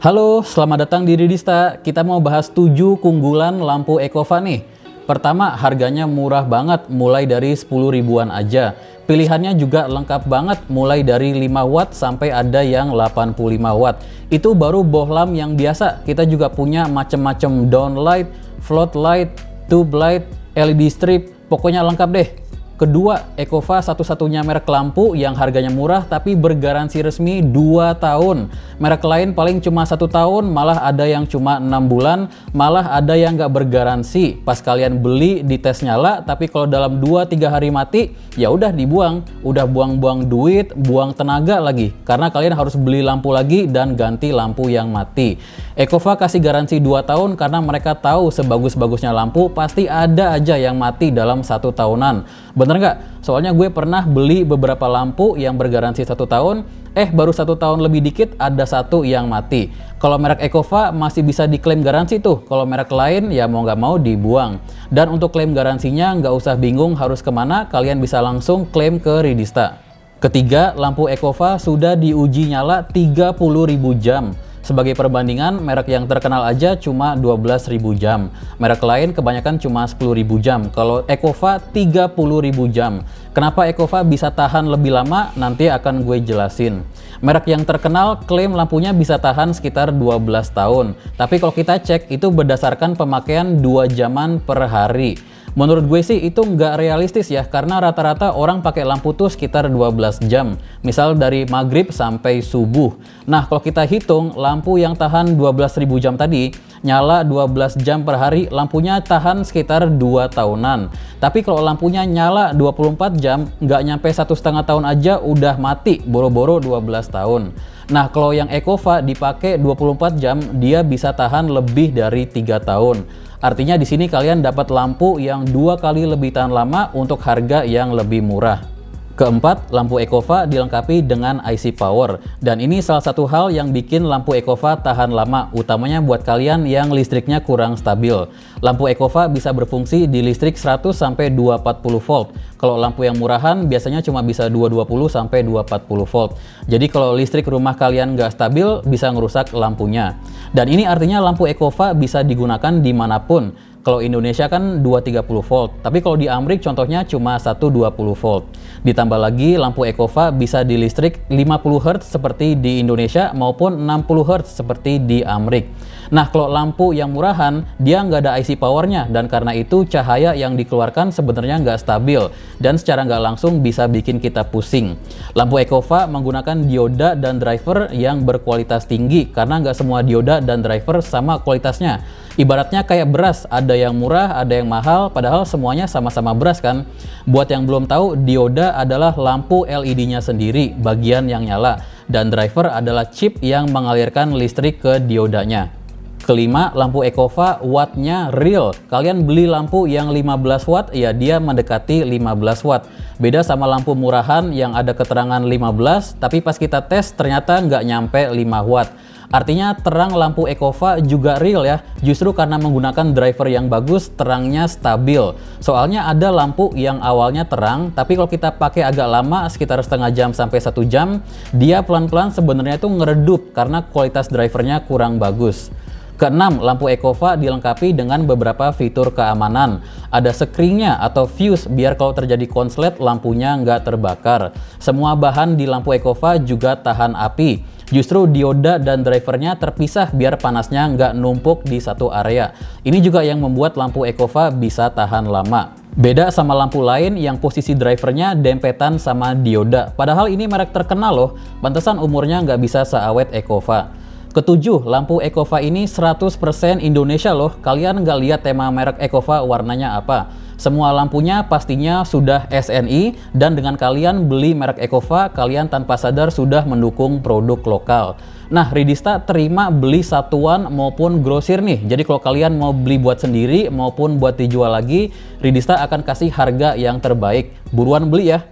Halo, selamat datang di Ridista. Kita mau bahas 7 keunggulan lampu Ecova nih. Pertama, harganya murah banget, mulai dari 10 ribuan aja. Pilihannya juga lengkap banget, mulai dari 5 watt sampai ada yang 85 watt. Itu baru bohlam yang biasa. Kita juga punya macam-macam downlight, floodlight, tube light, LED strip, pokoknya lengkap deh. Kedua, Ecova satu-satunya merek lampu yang harganya murah tapi bergaransi resmi 2 tahun. Merek lain paling cuma 1 tahun, malah ada yang cuma 6 bulan, malah ada yang nggak bergaransi. Pas kalian beli di tes nyala, tapi kalau dalam 2-3 hari mati, ya udah dibuang. Udah buang-buang duit, buang tenaga lagi. Karena kalian harus beli lampu lagi dan ganti lampu yang mati. Ecova kasih garansi 2 tahun karena mereka tahu sebagus-bagusnya lampu pasti ada aja yang mati dalam 1 tahunan. Bener nggak? Soalnya gue pernah beli beberapa lampu yang bergaransi 1 tahun, baru 1 tahun lebih dikit ada 1 yang mati. Kalau merek Ecova masih bisa diklaim garansi tuh, kalau merek lain ya mau nggak mau dibuang. Dan untuk klaim garansinya nggak usah bingung harus kemana, kalian bisa langsung klaim ke Ridista. Ketiga, lampu Ecova sudah diuji nyala 30.000 jam. Sebagai perbandingan, merek yang terkenal aja cuma 12.000 jam. Merek lain kebanyakan cuma 10.000 jam. Kalau Ecova 30.000 jam. Kenapa Ecova bisa tahan lebih lama? Nanti akan gue jelasin. Merek yang terkenal klaim lampunya bisa tahan sekitar 12 tahun. Tapi kalau kita cek itu berdasarkan pemakaian 2 jaman per hari. Menurut gue sih itu nggak realistis ya, karena rata-rata orang pakai lampu tuh sekitar 12 jam. Misal dari maghrib sampai subuh. Nah, kalau kita hitung lampu yang tahan 12.000 jam tadi, nyala 12 jam per hari, lampunya tahan sekitar 2 tahunan. Tapi kalau lampunya nyala 24 jam, nggak nyampe 1,5 tahun aja udah mati, boro-boro 12 tahun. Nah, kalau yang Ecova dipakai 24 jam, dia bisa tahan lebih dari 3 tahun. Artinya di sini kalian dapat lampu yang 2 kali lebih tahan lama untuk harga yang lebih murah. Keempat, lampu Ecova dilengkapi dengan IC power. Dan ini salah satu hal yang bikin lampu Ecova tahan lama, utamanya buat kalian yang listriknya kurang stabil. Lampu Ecova bisa berfungsi di listrik 100 sampai 240 volt. Kalau lampu yang murahan biasanya cuma bisa 220 sampai 240 volt. Jadi kalau listrik rumah kalian nggak stabil, bisa ngerusak lampunya. Dan ini artinya lampu Ecova bisa digunakan dimanapun. Kalau Indonesia kan 230 volt, tapi kalau di Amrik contohnya cuma 120 volt. Ditambah lagi lampu Ecova bisa di listrik 50 Hz seperti di Indonesia maupun 60 Hz seperti di Amrik. Nah, kalau lampu yang murahan, dia nggak ada IC powernya dan karena itu cahaya yang dikeluarkan sebenarnya nggak stabil dan secara nggak langsung bisa bikin kita pusing. Lampu Ecova menggunakan dioda dan driver yang berkualitas tinggi karena nggak semua dioda dan driver sama kualitasnya. Ibaratnya kayak beras, ada yang murah, ada yang mahal, padahal semuanya sama-sama beras kan. Buat yang belum tahu, dioda adalah lampu LED-nya sendiri, bagian yang nyala, dan driver adalah chip yang mengalirkan listrik ke diodanya. Kelima, lampu Ecova wattnya real. Kalian beli lampu yang 15 watt, ya dia mendekati 15 watt. Beda sama lampu murahan yang ada keterangan 15, tapi pas kita tes ternyata nggak nyampe 5 watt. Artinya terang lampu Ecova juga real ya, justru karena menggunakan driver yang bagus, terangnya stabil. Soalnya ada lampu yang awalnya terang, tapi kalau kita pakai agak lama, sekitar setengah jam sampai 1 jam, dia pelan-pelan sebenarnya itu ngeredup karena kualitas drivernya kurang bagus. Keenam, lampu Ecova dilengkapi dengan beberapa fitur keamanan. Ada screen-nya atau fuse biar kalau terjadi konslet lampunya nggak terbakar. Semua bahan di lampu Ecova juga tahan api. Justru dioda dan drivernya terpisah biar panasnya nggak numpuk di satu area. Ini juga yang membuat lampu Ecova bisa tahan lama. Beda sama lampu lain yang posisi drivernya dempetan sama dioda. Padahal ini merek terkenal loh, pantesan umurnya nggak bisa seawet Ecova. Ketujuh, lampu Ecova ini 100% Indonesia loh. Kalian nggak lihat tema merek Ecova warnanya apa. Semua lampunya pastinya sudah SNI dan dengan kalian beli merek Ecova, kalian tanpa sadar sudah mendukung produk lokal. Nah, Ridista terima beli satuan maupun grosir nih. Jadi kalau kalian mau beli buat sendiri maupun buat dijual lagi, Ridista akan kasih harga yang terbaik. Buruan beli ya.